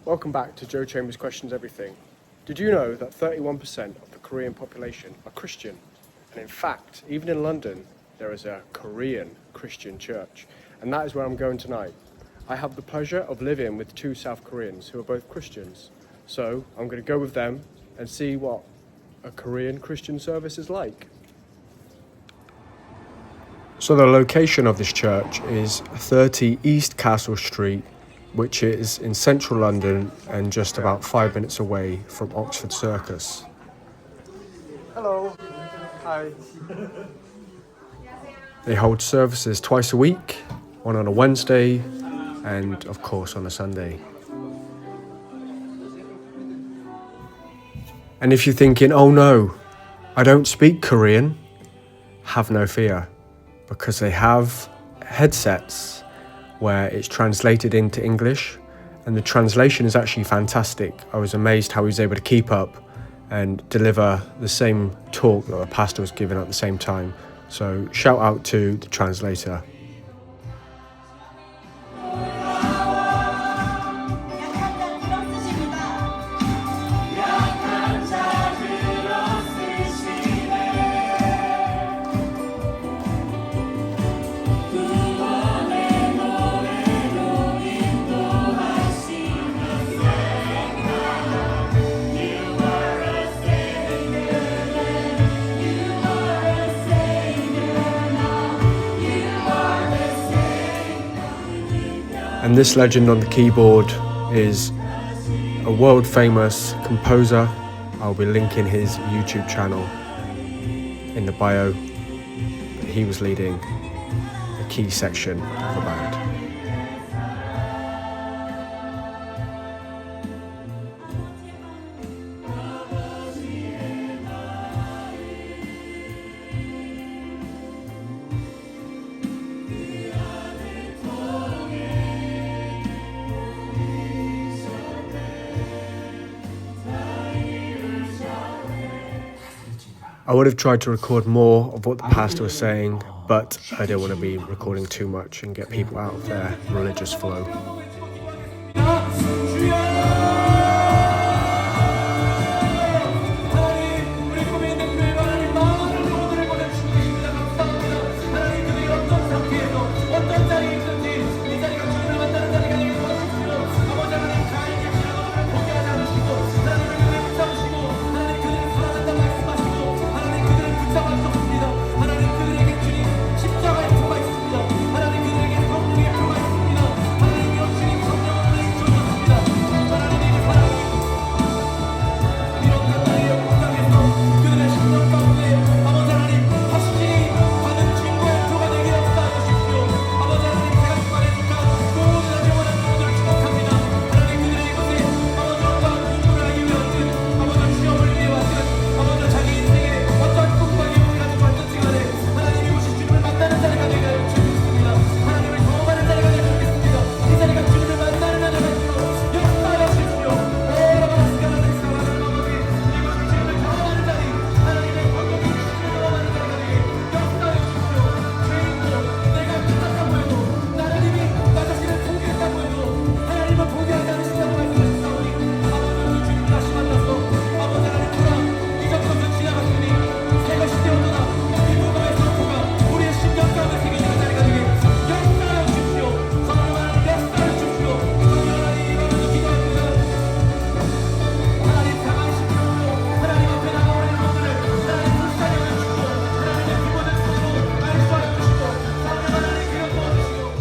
Welcome back to Joe Chambers Questions Everything. Did you know that 31% of the Korean population are Christian? And in fact, even in London, there is a Korean Christian church. And that is where I'm going tonight. I have the pleasure of living with two South Koreans who are both Christians. So I'm going to go with them and see what a Korean Christian service is like. So the location of this church is 30 East Castle Street, which is in central London and just about 5 minutes away from Oxford Circus. Hello. Hi. They hold services twice a week, one on a Wednesday and of course on a Sunday. And if you're thinking, oh no, I don't speak Korean, have no fear, because they have headsets where it's translated into English, and the translation is actually fantastic. I was amazed how he was able to keep up and deliver the same talk that the pastor was giving at the same time. So shout out to the translator. And this legend on the keyboard is a world famous composer. I'll be linking his YouTube channel in the bio. He was leading a key section of the band. I would have tried to record more of what the pastor was saying, but I didn't want to be recording too much and get people out of their religious flow.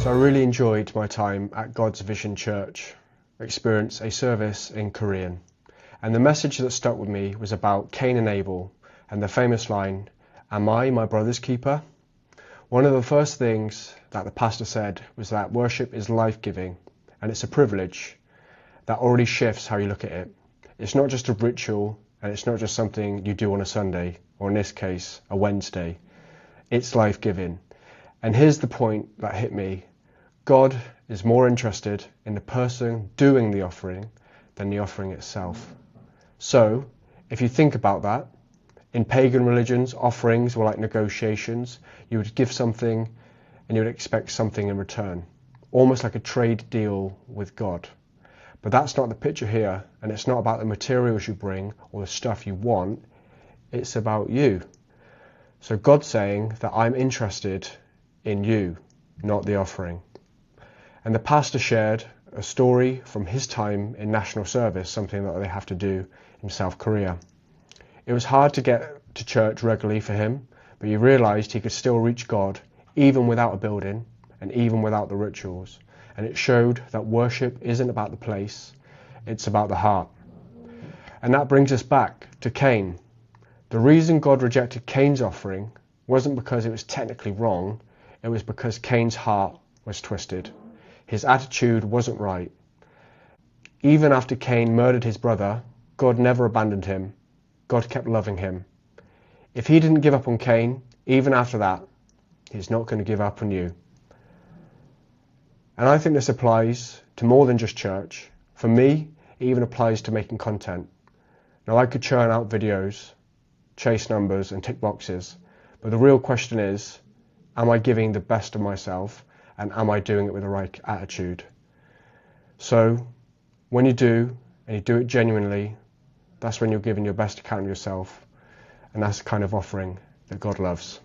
So I really enjoyed my time at God's Vision Church, experienced a service in Korean. And the message that stuck with me was about Cain and Abel and the famous line, "Am I my brother's keeper?" One of the first things that the pastor said was that worship is life-giving and it's a privilege that already shifts how you look at it. It's not just a ritual and it's not just something you do on a Sunday, or in this case, a Wednesday. It's life-giving. And here's the point that hit me. God is more interested in the person doing the offering than the offering itself. So, if you think about that, in pagan religions, offerings were like negotiations. You would give something and you would expect something in return, almost like a trade deal with God. But that's not the picture here, and it's not about the materials you bring or the stuff you want, it's about you. So God's saying that I'm interested in you, not the offering. And the pastor shared a story from his time in national service, something that they have to do in South Korea. It was hard to get to church regularly for him, but he realised he could still reach God even without a building and even without the rituals. And it showed that worship isn't about the place, it's about the heart. And that brings us back to Cain. The reason God rejected Cain's offering wasn't because it was technically wrong, it was because Cain's heart was twisted. His attitude wasn't right. Even after Cain murdered his brother, God never abandoned him. God kept loving him. If he didn't give up on Cain, even after that, he's not going to give up on you. And I think this applies to more than just church. For me, it even applies to making content. Now, I could churn out videos, chase numbers and tick boxes, but the real question is, am I giving the best of myself, and am I doing it with the right attitude? So, when you do, and you do it genuinely, that's when you're giving your best account of yourself, and that's the kind of offering that God loves.